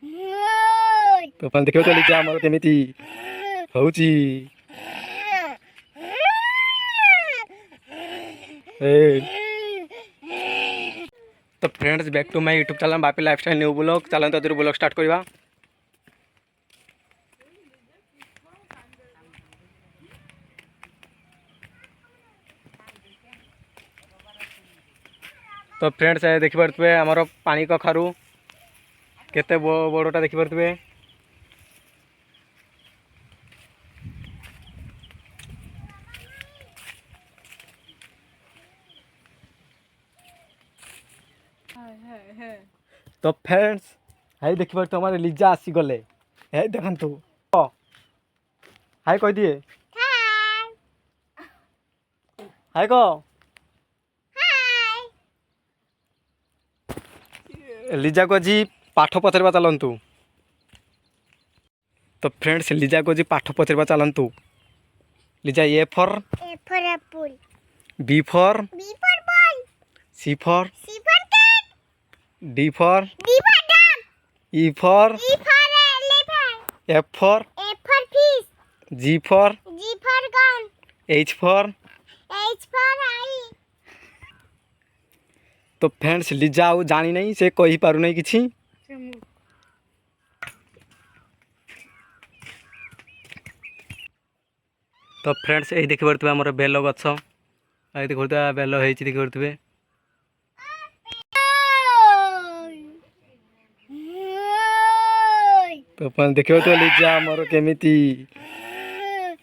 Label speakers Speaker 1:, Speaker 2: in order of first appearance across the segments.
Speaker 1: तो अपन देखियो तो लिजा हमर केमिति होउची ए तो friends back to my YouTube channel Bapi lifestyle new blog चलन तो ब्लॉग स्टार्ट करवा। तो फ्रेंड्स देखि पारथुबे हमर पानी कखारू केते बड़टा देखि पारथुबे। तो फ्रेंड्स हाई देखि पारथु हमर लिजा आसी गले हे देखंतु हाय कह दिए हाय को लिजा को जी पाठ पचरवा चलतु। तो फ्रेंड्स लिजा को जी पाठ पचरवा चलतु। लिजा A for
Speaker 2: apple,
Speaker 1: B for
Speaker 2: ball,
Speaker 1: C for
Speaker 2: cat,
Speaker 1: D for
Speaker 2: dog,
Speaker 1: E for
Speaker 2: elephant,
Speaker 1: F for
Speaker 2: F for fish,
Speaker 1: G for
Speaker 2: G for gun,
Speaker 1: H for.
Speaker 2: H for eye.
Speaker 1: तो friends लिजा आउ जानी नहीं से कही पारु नहीं किछि। तो फ्रेंड्स यही देखि पारथुबे हमर बेल गछ एई देखि पारथुबे बेल हेछि देखि पारथुबे। तो अपन देखियो तो लिजा हमर केमिति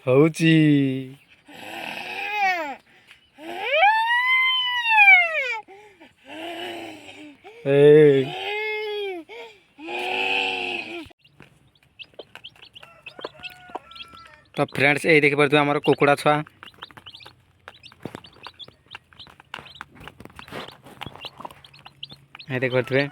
Speaker 1: होउची ए तो फ्रेंड्स यही देखि पारथुबे हमर कुकुड़ा छुआ ए देखि पारथुबे।